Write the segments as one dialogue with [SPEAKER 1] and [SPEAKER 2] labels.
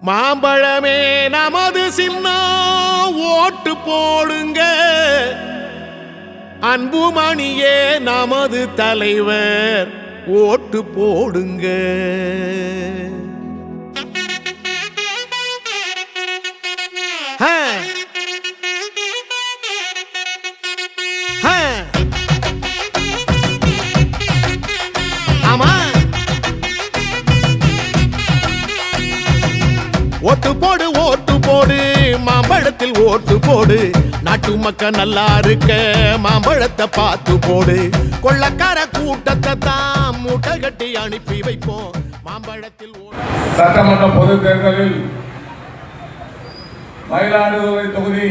[SPEAKER 1] மாம்பழமே நமது சின்னம் ஓட்டு போடுங்க, அன்புமணியே நமது தலைவர் ஓட்டு போடுங்க. ஓட்டு போடு ஓட்டு போடு மாம்பழத்தில் ஓட்டு போடு, நாட்டு மக்கள் நல்லா இருக்க மாம்பழத்தை பார்த்து போடு. கொள்ளக்கார கூட்டத்தை தான் மூட்டை கட்டி அனுப்பி வைப்போம் மாம்பழத்தில்.
[SPEAKER 2] சட்டமன்ற பொது தேர்தலில் மயிலாடுதுறை தொகுதி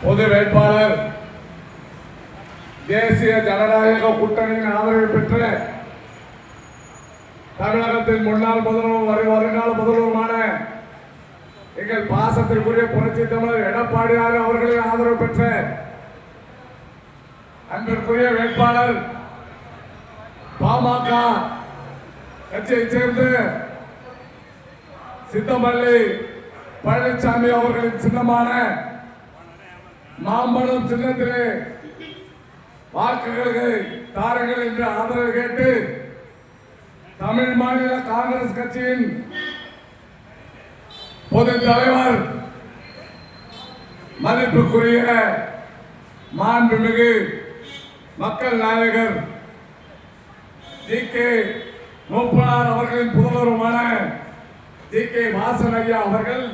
[SPEAKER 2] பொது வேட்பாளர் தேசிய ஜனநாயக கூட்டணியின் ஆதரவை பெற்ற தமிழகத்தின் முன்னாள் முதல்வர் வருங்கால முதல்வருமான எங்கள் பாசத்திற்குரிய புரட்சி தமிழர் எடப்பாடியார் அவர்களின் ஆதரவு பெற்ற அன்பிற்குரிய வேட்பாளர் பாமக கட்சியைச் சேர்ந்த சித்தமல்லி பழனிசாமி அவர்களின் சின்னமான மாம்பழம் சின்னத்திலே வாக்குகளுக்கு தாருங்கள் என்று ஆதரவு கேட்டு தமிழ் மாநில காங்கிரஸ் கட்சியின் பொது தலைவர் மதிப்புக்குரிய மாண்புமிகு மக்கள் நாயகர் ஜி.கே. மூப்பனார் அவர்களின் புதல்வருமான ஜி.கே. வாசன் ஐயா அவர்கள்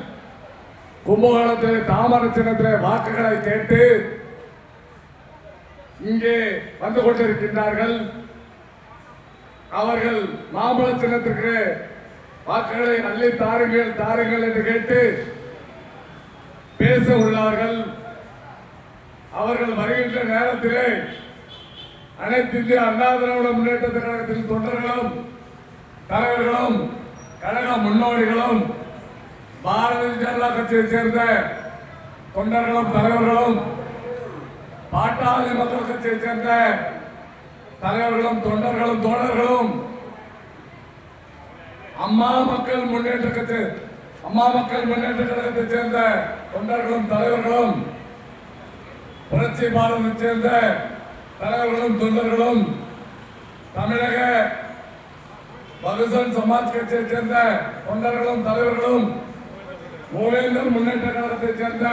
[SPEAKER 2] கும்பகோணத்திலே தாமரை சின்னத்திலே வாக்குகளை கேட்டு இங்கே வந்து கொண்டிருக்கின்றார்கள். அவர்கள் மாம்பழ சின்னத்திற்கு வாக்குகளை அள்ளி தாருங்கள் தாருங்கள் என்று கேட்டு பேச உள்ளார்கள். அவர்கள் வருகின்ற நேரத்திலே அனைத்து இந்திய அண்ணா திராவிட முன்னேற்ற கழகத்தின் தொண்டர்களும் தலைவர்களும் கழக முன்னோடிகளும் பாரதிய ஜனதா கட்சியை சேர்ந்த தொண்டர்களும் தலைவர்களும் பாட்டாளி மக்கள் கட்சியை சேர்ந்த தலைவர்களும் தொண்டர்களும் தோழர்களும் அம்மா மக்கள் முன்னேற்ற கழகத்தை சேர்ந்த தொண்டர்களும் தலைவர்களும் புரட்சி பாரதத்தை சேர்ந்த தலைவர்களும் தொண்டர்களும் தமிழக பகுஜன் சமாஜ் கட்சியை சேர்ந்த தொண்டர்களும் தலைவர்களும் மூவேந்தர் முன்னேற்ற கழகத்தை சேர்ந்த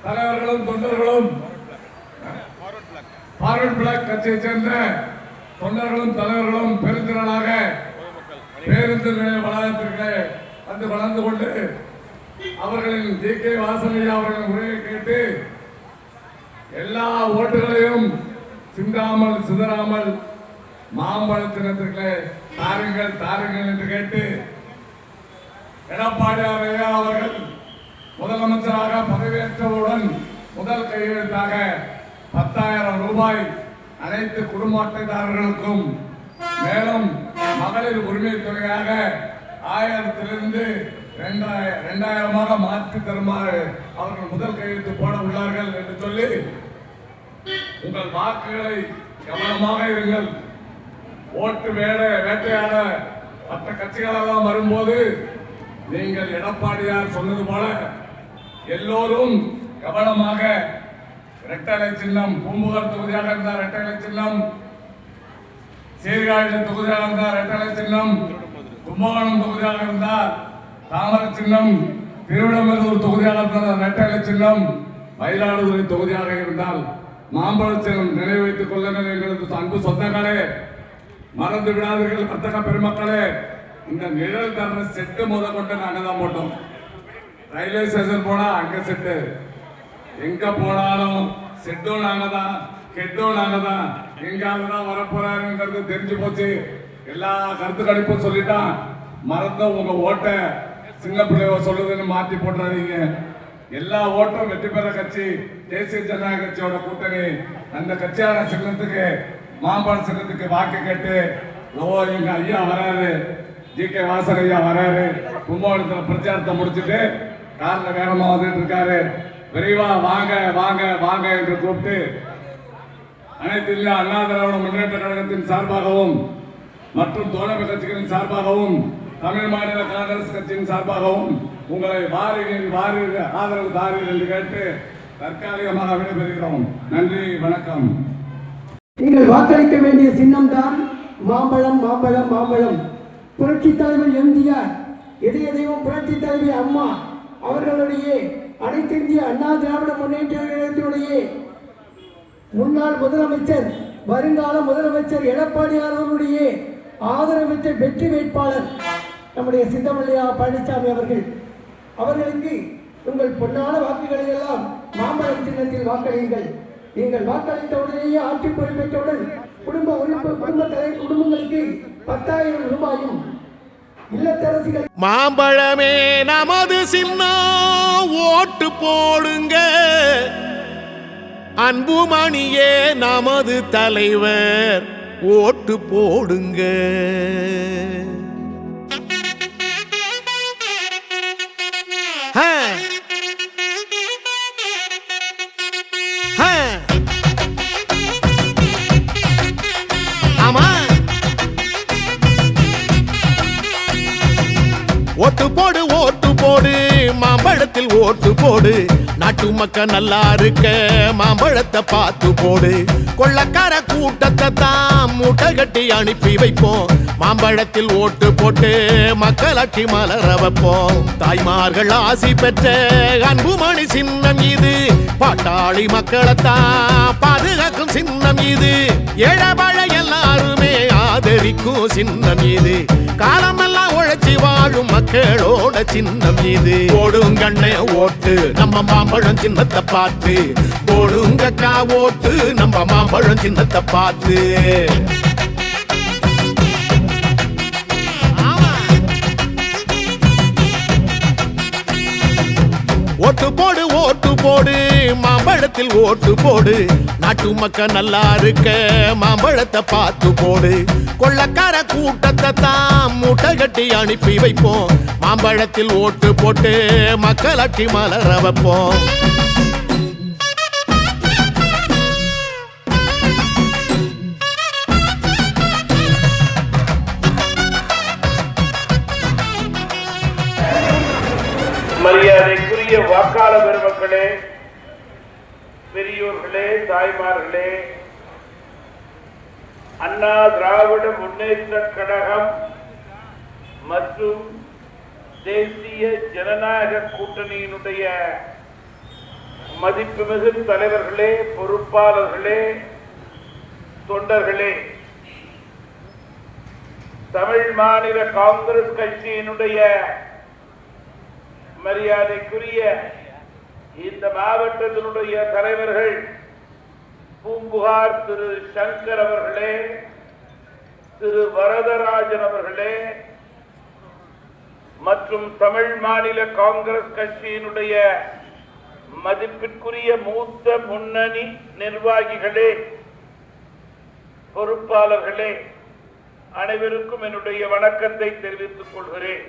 [SPEAKER 2] தலைவர்களும் தொண்டர்களும் ஃபார்வர்ட் பிளாக் கட்சியை சேர்ந்த தொண்டர்களும் தலைவர்களும் பெருந்திரளாக பேருந்து நிலைய வளாகத்திற்கு வந்து வளர்ந்து கொண்டு அவர்களின் ஜி.கே. வாசனையா அவர்களின் உரையை கேட்டு எல்லா ஓட்டுகளையும் சிந்தாமல் சிதறாமல் மாம்பழ சின்னத்திற்கு தாருங்கள் தாருங்கள் என்று கேட்டு எடப்பாடியார் ஐயா அவர்கள் முதலமைச்சராக பதவியேற்றவுடன் முதல் கையெழுத்தாக 10,000 ரூபாய் அனைத்து குடும்ப அட்டைதாரர்களுக்கும், மேலும் மகளிர் உரிமை தொகையாக 1000 2,000 மாற்றி தருமாறு அவர்கள் முதல் கையெழுத்து போட உள்ளார்கள் என்று சொல்லி உங்கள் வாக்குகளை கவனமாக இருங்கள். ஓட்டு வேட்டையாட மற்ற கட்சிகளெல்லாம் வரும்போது நீங்கள் எடப்பாடியார் சொன்னது போல எல்லோரும் கவனமாக இரட்டை சின்னம், பூம்புகார் தொகுதியாக இருந்தார் இரட்டை சின்னம், சீர்காழி தொகுதியாக இருந்தார் இரட்டை சின்னம், கும்பகோணம் தொகுதியாக இருந்தார் தாமரை சின்னம், திருவிடமருதூர் தொகுதியாக இருந்தார் இரட்டை சின்னம், மயிலாடுதுறை தொகுதியாக இருந்தால் மாம்பழ சின்னம். நினைவு வைத்துக் கொள்ளுங்கள் எங்களது அன்பு சொந்தங்களே, மறந்து விடாதீர்கள் வர்த்தக பெருமக்களே. இந்த நிழல் தர செட்டு கொண்டு நாங்கள் தான் போட்டோம். ரயில்வே ஸ்டேஷன் போனா அங்க செட்டு, எங்க போனாலும் செட்டும் நாங்க தான், கெட்டும் நாங்க தான், எங்காவதுதான் வரப்போறாருங்கிறது தெரிஞ்சு போச்சு. எல்லா கருத்து கணிப்பும் சொல்லிட்டான். மறந்த உங்க ஓட்ட சின்ன பிள்ளைவ சொல்லுதுன்னு மாத்தி போட்டுறாதீங்க. எல்லா ஓட்டும் வெற்றி பெற கட்சி தேசிய ஜனநாயக கட்சியோட கூட்டணி. அந்த கட்சியான சின்னத்துக்கு மாம்பழ சின்னத்துக்கு வாக்கு கேட்டு எங்க ஐயா வராரு, ஜி.கே. வாசன் ஐயா வராரு. கும்பகோணத்துல பிரச்சாரத்தை முடிச்சுட்டு கார்ல வேகமா வந்துட்டு இருக்காரு. விரைவா வாங்க வாங்க வாங்க என்று கூப்பிட்டு அனைத்து இந்திய அண்ணா திராவிட முன்னேற்ற கழகத்தின் சார்பாகவும் மற்றும் தோழமை கட்சிகளின் சார்பாகவும் தமிழ் மாநில காங்கிரஸ் கட்சியின் சார்பாகவும் உங்களை வாரீர் ஆதரவு தாரீர் என்று கேட்டு தற்காலிகமாக விடைபெறுகிறோம். நன்றி, வணக்கம்.
[SPEAKER 3] நீங்கள் வாக்களிக்க வேண்டிய சின்னம் தான் மாம்பழம். மாம்பழம் மாம்பழம். புரட்சி தலைவர் எம்ஜிஆர், இதய தெய்வம் புரட்சி தலைவி அம்மா அவர்களுடைய அனைத்து இந்திய அண்ணா திராவிட முன்னேற்ற கழகத்தினுடைய முன்னாள் முதலமைச்சர், வருங்கால முதலமைச்சர் எடப்பாடியார் அவர்களுடைய ஆதரவற்ற வெற்றி வேட்பாளர் நம்முடைய சிந்தமல்லையா பழனிசாமி அவர்களுக்கு உங்கள் பொன்னான வாக்குகளை எல்லாம் மாம்பழம் சின்னத்தில் வாக்களியுங்கள். நீங்கள் வாக்களித்தவுடனேயே ஆட்சி பொறுப்பேற்றவுடன் குடும்பங்களுக்கு 10,000 ரூபாயும் இல்லத்தரசிகள்.
[SPEAKER 1] மாம்பழமே நமது சின்னம், ஓட்டு போடுங்க. அன்புமணியே நமது தலைவர், ஓட்டு போடுங்க. ஓட்டு போடு ஓட்டு போடு, மாம்பழத்தில் ஓட்டு போடு. நாட்டு மக்கள் நல்லா இருக்க மாம்பழத்தை பார்த்து போடு. கொள்ளக்கார கூட்டத்தை தான் மூட்டை கட்டி அனுப்பி வைப்போம். மாம்பழத்தில் ஓட்டு போட்டு மக்களாட்சி மலர வைப்போம். தாய்மார்கள் ஆசி பெற்ற அன்புமணி சின்னம் இது. பாட்டாளி மக்களைத்தான் பாதுகாக்கும் சின்னம் இது. ஏழபழ எல்லாருமே ஆதரிக்கும் சின்னம் இது. காலமெல்லாம் உழைச்சி வாழும் மக்களோட சின்னம் இது. போடுங்கண்ணே ஓட்டு நம்ம மாம்பழம் சின்னத்தை பார்த்து. போடுங்கக்கா ஓட்டு நம்ம மாம்பழம் சின்னத்தை பார்த்து. ஓட்டு போடு ஓட்டு போடு, மாம்பழத்தில் ஓட்டு போடு. நாட்டு மக்கள் நல்லா இருக்க மாம்பழத்தை பார்த்து போடு. கொள்ளக்கார கூட்டத்தை தான் மூட்டை கட்டி அனுப்பி வைப்போம். மாம்பழத்தில் ஓட்டு போட்டு மக்களாட்சி மலர வைப்போம்.
[SPEAKER 4] மரியாதைக்குரிய வாக்காளர் பெருமக்களே, பெரியோர்களே, தாய்மார்களே, அண்ணா திராவிட முன்னேற்ற கழகம் மற்றும் தேசிய ஜனநாயக கூட்டணியினுடைய மதிப்புமிகு தலைவர்களே, பொறுப்பாளர்களே, தொண்டர்களே, தமிழ் மாநில காங்கிரஸ் கட்சியினுடைய மரியாதைக்குரிய இந்த மாவட்டத்தினுடைய தலைவர்கள் பூம்புகார் திரு சங்கர் அவர்களே, திரு வரதராஜன் அவர்களே மற்றும் தமிழ் மாநில காங்கிரஸ் கட்சியினுடைய மதிப்பிற்குரிய மூத்த முன்னணி நிர்வாகிகளே, பொறுப்பாளர்களே, அனைவருக்கும் என்னுடைய வணக்கத்தை தெரிவித்துக் கொள்கிறேன்.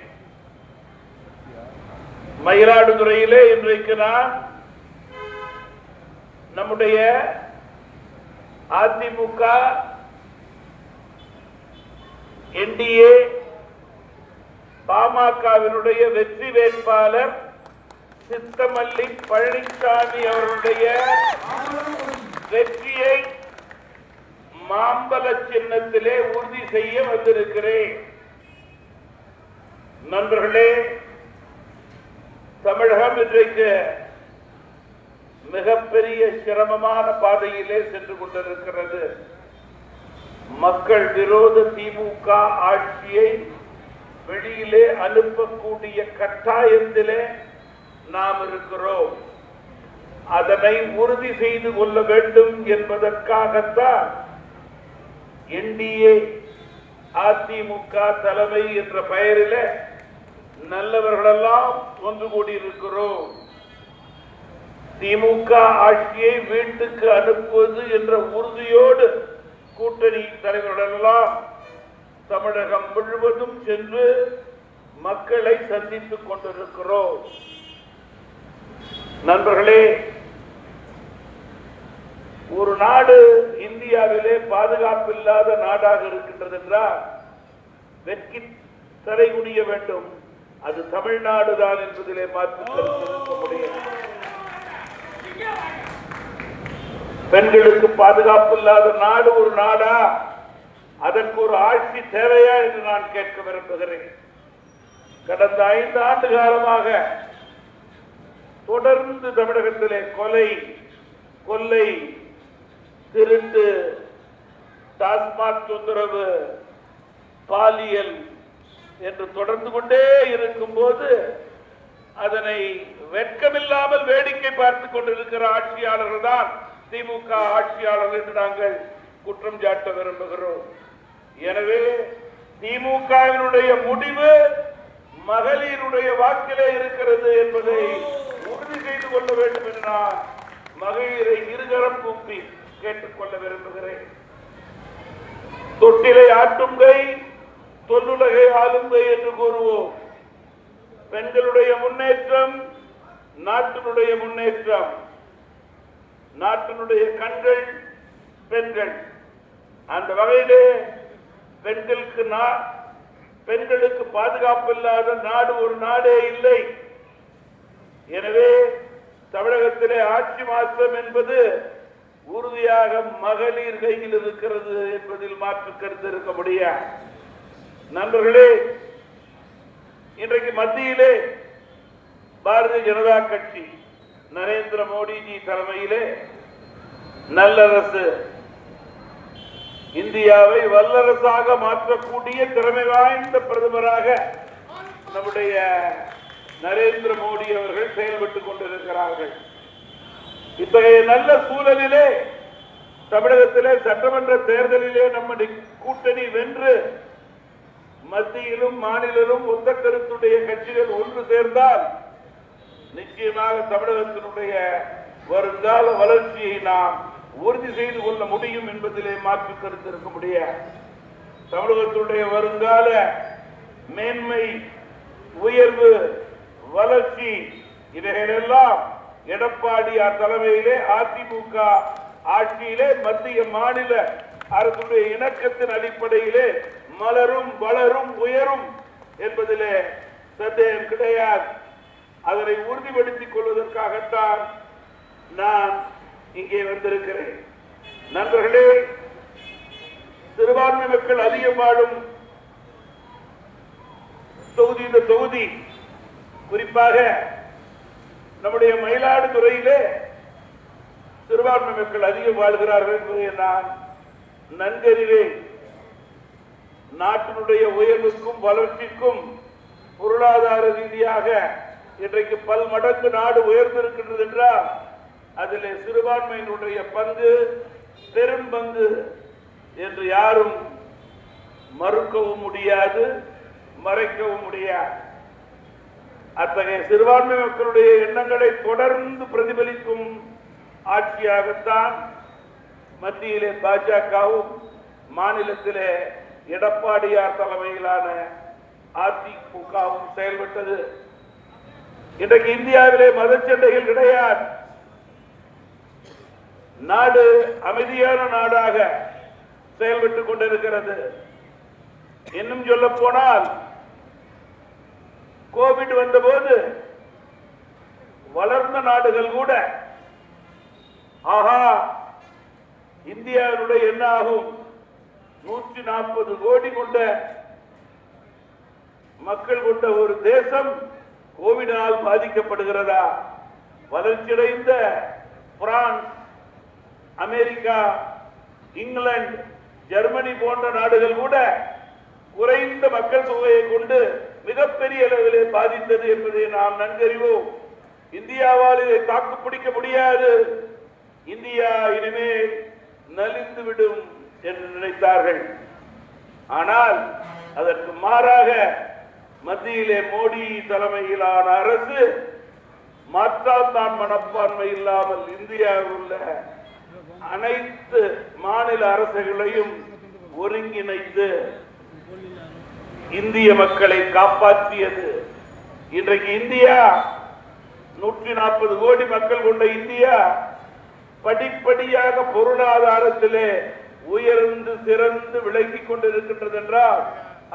[SPEAKER 4] மயிலாடுதுறையிலே இன்றைக்கு நான் நம்முடைய அதிமுக என்டிஏ பாமகவினுடைய வெற்றி வேட்பாளர் சித்தமல்லி பழனிசாமி அவர்களுடைய வெற்றியை மாம்பழ சின்னத்திலே உறுதி செய்ய வந்திருக்கிறேன். நண்பர்களே, தமிழகம் இன்றைக்கு மிகப்பெரிய சிரமமான பாதையிலே சென்று கொண்டிருக்கிறது. மக்கள் விரோத திமுக ஆட்சியை வெளியிலே அனுப்பக்கூடிய கட்டாயத்திலே நாம் இருக்கிறோம். அதனை உறுதி செய்து கொள்ள வேண்டும் என்பதற்காகத்தான் என்டிஏ அதிமுக தலைமை என்ற பெயரில் நல்லவர்களெல்லாம் ஒன்று கூடியிருக்கிறோம். திமுக ஆட்சியை வீட்டுக்கு அனுப்புவது என்ற உறுதியோடு கூட்டணி தலைவர்களெல்லாம் தமிழகம் முழுவதும் சென்று மக்களை சந்தித்துக் கொண்டிருக்கிறோம். நண்பர்களே, ஒரு நாடு இந்தியாவிலே பாதுகாப்பு இல்லாத நாடாக இருக்கின்றது என்றால் வெட்கி தலைகுனிய வேண்டும். அது தமிழ்நாடு தான் என்பதிலே மாற்று கருத்து இருக்க முடியாது. பெண்களுக்கு பாதுகாப்பு இல்லாத நாடு ஒரு நாடா? அதற்கு ஒரு ஆட்சி தேவையா என்று நான் கேட்க விரும்புகிறேன். கடந்த 5 ஆண்டு காலமாக தொடர்ந்து தமிழகத்திலே கொலை, கொள்ளை, திருட்டு, டாஸ்மாக் தொந்தரவு, பாலியல் என்று தொடர்ந்து கொண்டே இருக்கும் போது அதனை வெட்கமில்லாமல் வேடிக்கை பார்த்துக் கொண்டிருக்கிற ஆட்சியாளர்கள் தான் திமுக ஆட்சியாளர்கள் என்று நாங்கள் குற்றம் சாட்ட விரும்புகிறோம். எனவே திமுகவினுடைய முடிவு மகளிருடைய வாக்கிலே இருக்கிறது என்பதை உறுதி செய்து கொள்ள வேண்டும் என்று நான் மகளிரை இருகரம் கூப்பி கேட்டுக்கொள்ள விரும்புகிறேன். தொட்டிலை ஆட்டும் கை தொல்லுலகை ஆளும் கை என்று கூறுவோம். பெண்களுடைய முன்னேற்றம் நாட்டினுடைய முன்னேற்றம். நாட்டினுடைய கண்கள் பெண்கள். அந்த வகையிலே பெண்களுக்கு பாதுகாப்பு இல்லாத நாடு ஒரு நாடே இல்லை. எனவே தமிழகத்திலே ஆட்சி மாற்றம் என்பது உறுதியாக மகளிர் கையில் இருக்கிறது என்பதில் மாற்று கருத்து இருக்க முடியாது. நண்பர்களே, இன்றைக்கு மத்தியிலே பாரதிய ஜனதா கட்சி நரேந்திர மோடிஜி தலைமையிலே நல்லரசு, இந்தியாவை வல்லரசாக மாற்றக்கூடிய திறமை வாய்ந்த பிரதமராக நம்முடைய நரேந்திர மோடி அவர்கள் செயல்பட்டுக் கொண்டிருக்கிறார்கள். இத்தகைய நல்ல சூழலிலே தமிழகத்திலே சட்டமன்ற தேர்தலிலே நம்முடைய கூட்டணி வென்று மத்தியிலும் மாநிலத்திலும் ஒத்த கருத்துடைய கட்சிகள் ஒன்று சேர்ந்தால் நிச்சயமாக தமிழகத்தினுடைய வருங்கால வளர்ச்சியை நாம் உறுதி செய்து கொள்ள முடியும் என்பதிலே மாற்று கருத்து இருக்க முடியாது. தமிழகத்தினுடைய வருங்கால மேன்மை, உயர்வு, வளர்ச்சி இவைகளெல்லாம் எடப்பாடியார் தலைமையிலே அதிமுக ஆட்சியிலே மத்திய மாநில அரசுடைய இணக்கத்தின் அடிப்படையிலே மலரும், வளரும், உயரும் என்பதிலே சந்தேகம் கிடையாது. அதனை உறுதிப்படுத்திக் கொள்வதற்காகத்தான் நான் இங்கே வந்திருக்கிறேன். நண்பர்களே, சிறுபான்மை மக்கள் அதிகம் வாழும் தொகுதி இந்த தொகுதி, குறிப்பாக நம்முடைய மயிலாடுதுறையிலே சிறுபான்மை மக்கள் அதிகம் வாழ்கிறார்கள் என்பதை நான் நன்கறிவேன். நாட்டினுடைய உயர்வுக்கும் வளர்ச்சிக்கும் பொருளாதார ரீதியாக இன்றைக்கு பல்மடங்கு நாடு உயர்ந்திருக்கின்றது என்றால் அதிலே சிறுபான்மையினுடைய பங்கு பெரும் பங்கு என்று யாரும் மறுக்கவும் முடியாது, மறைக்கவும் முடியாது. அத்தகைய சிறுபான்மை மக்களுடைய எண்ணங்களை தொடர்ந்து பிரதிபலிக்கும் ஆட்சியாகத்தான் மத்தியிலே பாஜகவும் மாநிலத்திலே எடப்பாடியார் தலைமையிலான அதிமுகவும் செயல்பட்டது. இன்றைக்கு இந்தியாவிலே மதச்சண்டைகள் கிடையாது. நாடு அமைதியான நாடாக செயல்பட்டுக் கொண்டிருக்கிறது. இன்னும் சொல்ல போனால் கோவிட் வந்தபோது வளர்ந்த நாடுகள் கூட ஆஹா, இந்தியாவினுடைய என்ன ஆகும், 140 கோடி கொண்ட மக்கள் கொண்ட ஒரு தேசம் கோவிடால் பாதிக்கப்படுகிறதா? வளர்ச்சியடைந்த பிரான்ஸ், அமெரிக்கா, இங்கிலாந்து, ஜெர்மனி போன்ற நாடுகள் கூட குறைந்த மக்கள் தொகையை கொண்டு மிகப்பெரிய அளவிலே பாதித்தது என்பதை நாம் நன்கறிவோம். இந்தியாவால் இதை தாக்குப்பிடிக்க முடியாது, இந்தியா இனிமேல் நலிந்துவிடும் என்று நினைத்தார்கள். ஆனால் அதற்கு மாறாக மத்தியிலே மோடி தலைமையிலான அரசு மாற்றாந்தான் மனப்பான்மை இல்லாமல் இந்தியாவில் உள்ள அனைத்து மாநில அரசுகளையும் ஒருங்கிணைந்து இந்திய மக்களை காப்பாற்றியது. இன்றைக்கு இந்தியா 140 கோடி மக்கள் கொண்ட இந்தியா படிப்படியாக பொருளாதாரத்திலே உயர்ந்து சிறந்து விளங்கிக் கொண்டிருக்கின்றது என்றால்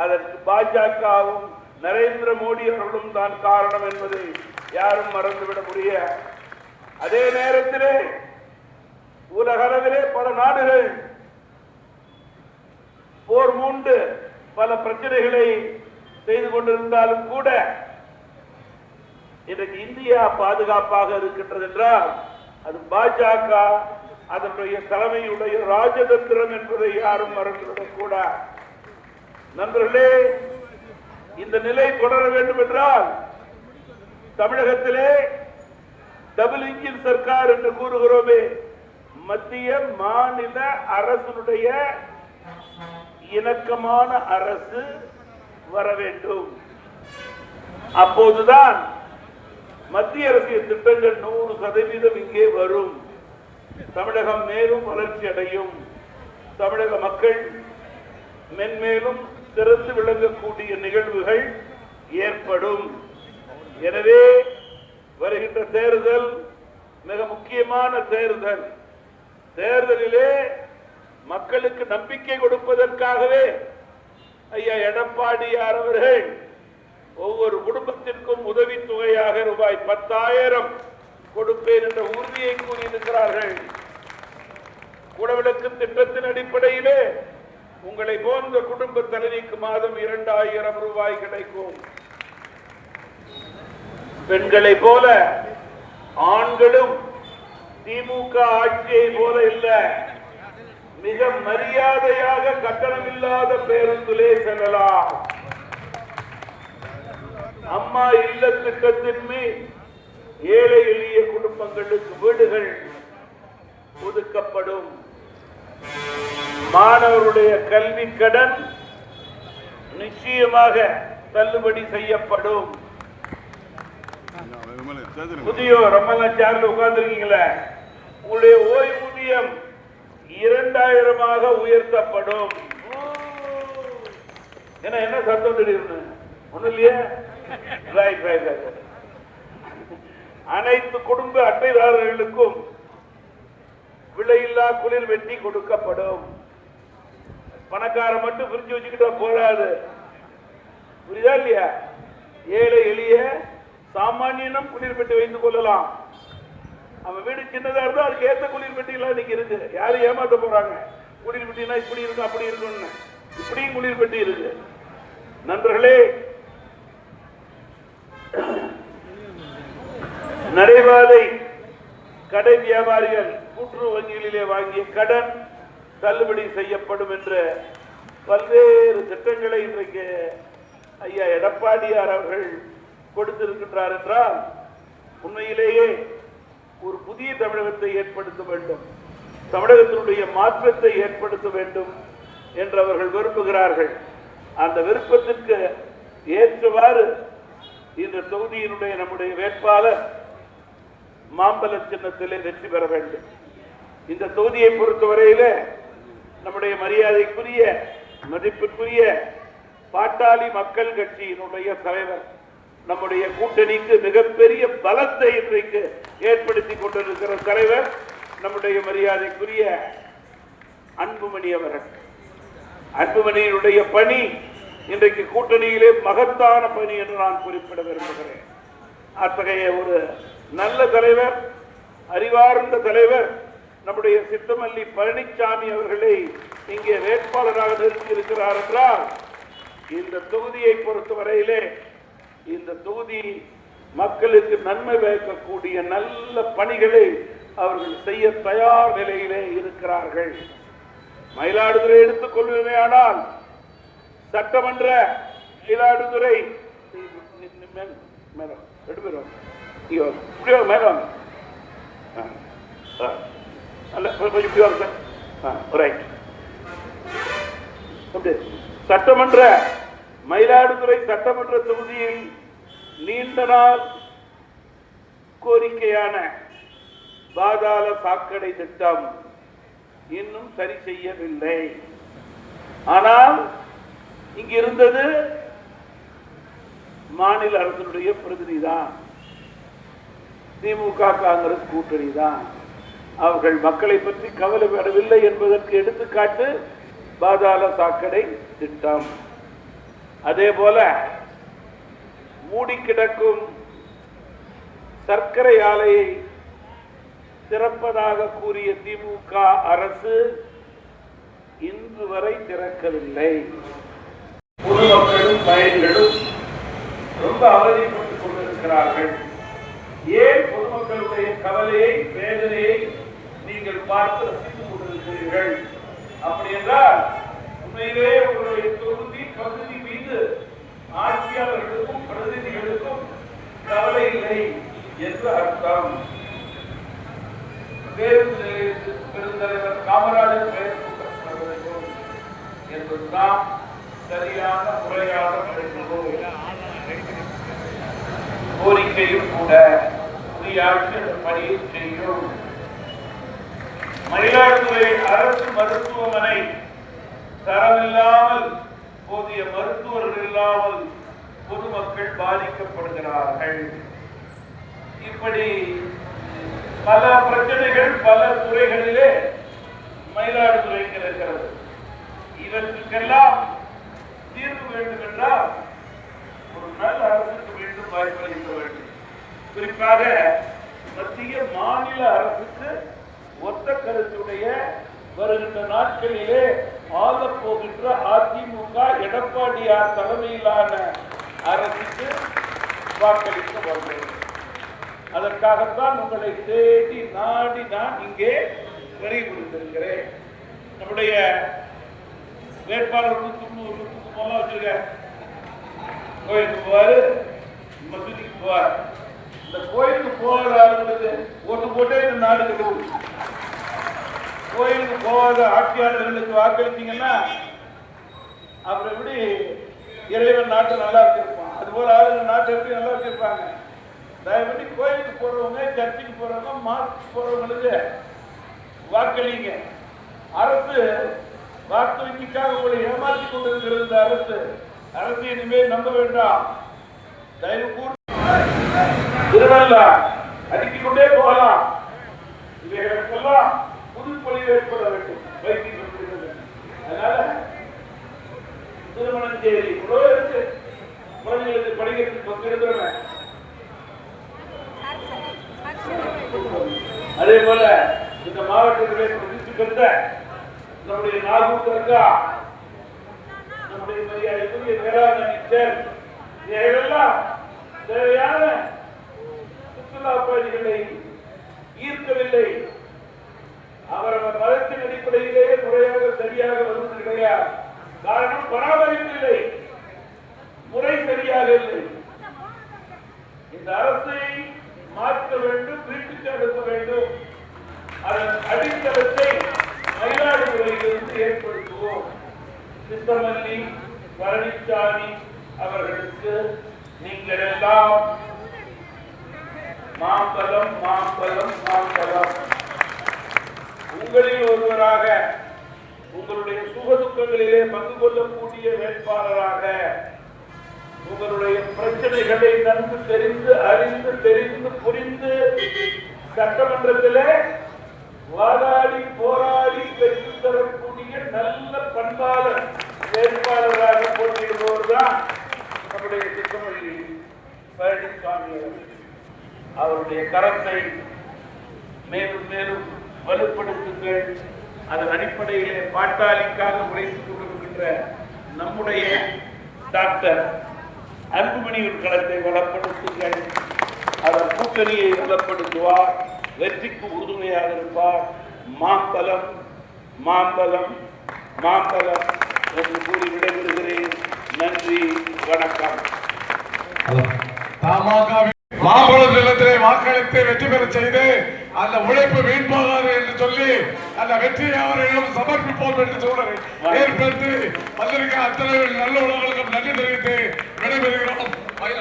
[SPEAKER 4] அதற்கு பாஜகவும் நரேந்திர மோடி அவர்களும் தான் காரணம் என்பதை யாரும் மறந்துவிட முடியாது. அதே நேரத்திலே உலக அளவிலே பல நாடுகள் போர் மூண்டு பல பிரச்சனைகளை செய்து கொண்டிருந்தாலும் கூட இன்றைக்கு இந்தியா பாதுகாப்பாக இருக்கின்றது என்றால் அது பாஜக அதனுடைய தலைமையுடைய ராஜதந்திரம் என்பதை யாரும் மறந்துவிடக் கூடாது. நண்பர்களே, இந்த நிலை தொடர வேண்டும் என்றால் தமிழகத்திலே டபுள் இன்ஜின் சர்க்கார் என்று கூறுகிறோமே, மத்திய மாநில அரசுடைய இணக்கமான அரசு வர வேண்டும். அப்போதுதான் மத்திய அரசின் திட்டங்கள் 100% இங்கே வரும். தமிழகம் மேலும் வளர்ச்சி அடையும். தமிழக மக்கள் மென்மேலும் சிறந்து விளங்கக்கூடிய நிகழ்வுகள் ஏற்படும். எனவே வருகின்ற தேர்தல் மிக முக்கியமான தேர்தல். தேர்தலிலே மக்களுக்கு நம்பிக்கை கொடுப்பதற்காகவே ஐயா எடப்பாடியார் அவர்கள் ஒவ்வொரு குடும்பத்திற்கும் உதவித்தொகையாக ரூபாய் 10,000 கொடுப்பேன் என்ற உறுதியை கூறியிருக்கிறார்கள். குடவிளக்கு திட்டத்தின் அடிப்படையிலே உங்களை போன்ற குடும்ப தலைவிக்கு மாதம் 2,000 ரூபாய் கிடைக்கும். பெண்களை போல ஆண்களும் திமுக ஆட்சியை போல இல்ல, மிக மரியாதையாக கட்டணமில்லாத பேருந்திலே செல்லலாம். அம்மா இல்ல திட்டத்தின் மேல் ஏழை எளிய குடும்பங்களுக்கு வீடுகள் ஒதுக்கப்படும். மாணவருடைய கல்வி கடன் நிச்சயமாக தள்ளுபடி செய்யப்படும். முதியோர் ரொம்ப சேர்ந்து உட்கார்ந்துருக்கீங்களே, உங்களுடைய ஓய்வூதியம் 2,000 உயர்த்தப்படும். என்ன சத்தம் திடீர்னு ஒண்ணு இல்லையா? அனைத்து குடும்ப அட்டைதாரர்களுக்கும் விலையில்லா குளிர் வெட்டி கொடுக்கப்படும். பணக்கார மட்டும் பிரிச்சு வச்சுக்கிட்டா போராது, புரியுதா இல்லையா? ஏழை எளிய சாமானியனும் குளிர் பெட்டி வைத்துக் கொள்ளலாம். அவன் வீடு சின்னதா இருந்தா அதுக்கு ஏற்ற குளிர் பெட்டி எல்லாம் இன்னைக்கு இருக்கு. யாரும் ஏமாத்த போறாங்க? குளிர் பெட்டினா இப்படி இருக்கும் அப்படி இருக்கும்னு, இப்படியும் குளிர் பெட்டி இருக்கு. நண்பர்களே, நடைபாதை கடை வியாபாரிகள் கூட்டுறவு வங்கிகளிலே வாங்கிய கடன் தள்ளுபடி செய்யப்படும் என்ற பல்வேறு திட்டங்களை இன்றைக்கு ஐயா எடப்பாடியார் அவர்கள் கொடுத்திருக்கின்றார் என்றால் உண்மையிலேயே ஒரு புதிய தமிழகத்தை ஏற்படுத்த வேண்டும், தமிழகத்தினுடைய மாற்றத்தை ஏற்படுத்த வேண்டும் என்று அவர்கள் விரும்புகிறார்கள். அந்த விருப்பத்திற்கு ஏற்றவாறு இந்த தொகுதியினுடைய நம்முடைய வேட்பாளர் மாம்பழ சின்னத்திலே வெற்றி பெற வேண்டும். இந்த தொகுதியை பொறுத்தவரையில நம்முடைய மரியாதைக்குரிய மதிப்பிற்குரிய பாட்டாளி மக்கள் கட்சியினுடைய தலைவர் நம்முடைய கூட்டணிக்கு மிகப்பெரிய பலத்தை இன்றைக்கு ஏற்படுத்தி கொண்டிருக்கிற தலைவர் நம்முடைய மரியாதைக்குரிய அன்புமணி அவர்கள். அன்புமணியினுடைய பணி இன்றைக்கு கூட்டணியிலே மகத்தான பணி என்று நான் குறிப்பிட விரும்புகிறேன். அத்தகைய ஒரு நல்ல தலைவர், அறிவார்ந்த தலைவர் நம்முடைய சித்தமல்லி பழனிசாமி அவர்களை இங்கே வேட்பாளராக நிறுத்தி இருக்கிறார் என்றால் இந்த தொகுதியை பொறுத்தவரையிலே இந்த தொகுதி மக்களுக்கு நன்மை பயக்கக்கூடிய நல்ல பணிகளை அவர்கள் செய்ய தயார் நிலையிலே இருக்கிறார்கள். மயிலாடுதுறை எடுத்துக் கொள்வதேயானால் சட்டமன்ற மயிலாடுதுறை சட்டமன்ற மயிலாடுதுறை சட்டமன்ற தொகுதியில் நீண்ட நாள் கோரிக்கையான பாதாள சாக்கடை திட்டம் இன்னும் சரி செய்யவில்லை. ஆனால் இங்கு இருந்தது மாநில அரசினுடைய பிரதிநிதி தான், திமுக காங்கிரஸ் கூட்டணி தான். அவர்கள் மக்களை பற்றி கவலைப்படவில்லை என்பதற்கு எடுத்துக்காட்டு பாதாள சாக்கடை திட்டம். அதே போல மூடி கிடக்கும் சர்க்கரை ஆலையை திறப்பதாக கூறிய திமுக அரசு இன்று வரை திறக்கவில்லை. பொதுமக்களும் பயன்களும் ரொம்ப அவதிப்பட்டுக் கொண்டிருக்கிறார்கள். ஏன் பொதுமக்களுடைய கவலையை வேதனையை நீங்கள் பார்த்து ரசித்துக் கொண்டிருக்கிறீர்கள்? அப்படி என்றால் உண்மையிலே உங்களுடைய தொகுதி பகுதி மீது ஆட்சியாளர்களுக்கும் பிரதிநிதிகளுக்கும் கவலை இல்லை என்று அர்த்தம். பெருந்தலைவர் காமராஜர் பெயர் சூட்ட வேண்டும் என்பதுதான் சரியான முறையான கோரிக்கையும் கூட. உரியாட்சி அந்த பணியை செய்யும். மயிலாடுதுறை அரசு மருத்துவமனை தரமில்லாமல், போதிய மருத்துவர்கள் இல்லாமல் பொதுமக்கள் பாதிக்கப்படுகிறார்கள். இப்படி பல பிரச்சனைகள் பல துறைகளிலே மயிலாடுதுறைக்கு இருக்கிறது. இவற்றுக்கெல்லாம் தீர்வு வேண்டும் என்றால் ஒரு நல்ல அரசுக்கு மீண்டும் வாய்ப்பளிக்க வேண்டும். குறிப்பாக மத்திய மாநில அரசுக்கு ஒத்த கருத்துடைய வருகின்ற நாட்களிலே ஆளப் போகின்ற அதிமுக எடப்பாடியார் தலைமையிலான அரசுக்கு வாக்களிக்க வேண்டும். அதற்காகத்தான் உங்களை தேடி நாடி நான் இங்கே வரி கொடுத்திருக்கிறேன். நம்முடைய வேட்பாளர் வச்சிருக்க கோயிலுக்கு போவாரு, மசூதிக்கு போவார். இந்த கோயிலுக்கு போகிறார்களுக்கு ஓட்டு போட்டே இந்த நாடு கட்டுவது. கோயிலுக்கு போகாத ஆட்சியாளர்களுக்கு வாக்களித்தீங்கன்னா அப்புறம் எப்படி இறைவன் நாட்டை நல்லா வச்சிருப்பான்? அதுபோல ஆளுங்க நாட்டை எப்படி நல்லா வச்சிருப்பாங்க? தயவுபடி கோயிலுக்கு போறவங்க, சர்ச்சுக்கு போறவங்க, மாஸ்க்கு போறவங்களுக்கு வாக்களிங்க. அரசு வாக்கு வங்கிக்காக உங்களை ஏமாற்றி கொண்டிருக்கிறது. இந்த அரசு இனிமேல் நம்ப வேண்டாம். தயவு கூர்ந்து திருநள்ளா அடுக்கிக் கொண்டே போகலாம். இவைகளுக்கெல்லாம் புதுப்பொழிவு ஏற்பட வேண்டும். அதனால திருமணம் செய்தி இவ்வளவு இருக்கு. குழந்தைகளுக்கு படிக்கிறதுக்கு பக்கம் இருக்கிறவங்க. அதே போல இந்த மாவட்டத்திலே பிரசித்தி பெற்ற நம்முடைய நாகூர் தர்கா, நம்முடைய மரியாதைக்குரிய வேளாண் இவைகளெல்லாம் தேவையான சுற்றுலா பயணிகளை ஈர்க்கவில்லை. அவரவர் மதத்தின் அடிப்படையிலேயே முறையாக சரியாக வருவது கிடையாது. காரணம் பராமரிப்பு இல்லை, முறை சரியாக இல்லை. இந்த அரசை மாற்ற வேண்டும், வீட்டுக்கு அனுப்ப வேண்டும். அதன் அடித்தளத்தை மயிலாடுதுறையிலிருந்து ஏற்படுத்துவோம். சித்தமல்லி பழனிசாமி அவர்களுக்கு நீங்கள் எல்லாம் மாம்பலம் மாம்பலம் மாம்பலம். உங்களில் ஒருவராக உங்களுடைய சுகதுக்கங்களிலே பங்கு கொள்ளக்கூடிய வேட்பாளராக உங்களுடைய பிரச்சனைகளை நன்கு தெரிந்து அறிந்து தெரிந்து புரிந்து சட்டமன்றத்திலே வாதாடி போராடி பெற்று தரக்கூடிய நல்ல பண்பாளர் வேட்பாளராக போட்டியிடுபவர் தான் நம்முடைய சித்தமல்லி பழனிசாமி. அவருடைய கரத்தை மேலும் மேலும் வலுப்படுத்துங்கள். அதன் அடிப்படையிலே பாட்டாளிக்காக உழைத்துக் கொண்டிருக்கின்ற நம்முடைய டாக்டர் அன்புமணியின் களத்தை வளப்படுத்துங்கள். அவர் கூட்டணியை வளப்படுத்துவார், வெற்றிக்கு உறுதுணையாக இருப்பார். மாம்பலம் மாம்பலம் மாம்பலம் என்று கூறி விடைபெறுகிறேன். நன்றி, வணக்கம்.
[SPEAKER 2] மாம்பழம் நிலத்திலே வாக்களித்து வெற்றி பெற செய்து அந்த உழைப்பு வீண்போகாது என்று சொல்லி அந்த வெற்றியை அவர்களிடம் சமர்ப்பிப்போம் என்று சூழலை ஏற்படுத்தி வந்திருக்க அத்தனை நல்ல உலகளுக்கும் நன்றி தெரிவித்து விடைபெறுகிறோம்.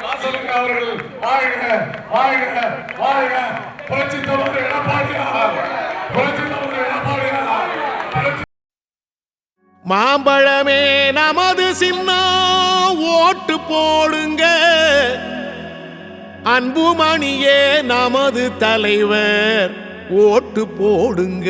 [SPEAKER 2] வாசலுக்கு அவர்கள் வாழ்க வாழ்க வாழ்க. புரட்சி தலைவர் எடப்பாடியார், புரட்சி தலைவர் எடப்பாடியார்.
[SPEAKER 1] மாம்பழமே நமது சின்னம், ஓட்டு போடுங்க. அன்புமணியே நமது தலைவர், ஓட்டு போடுங்க.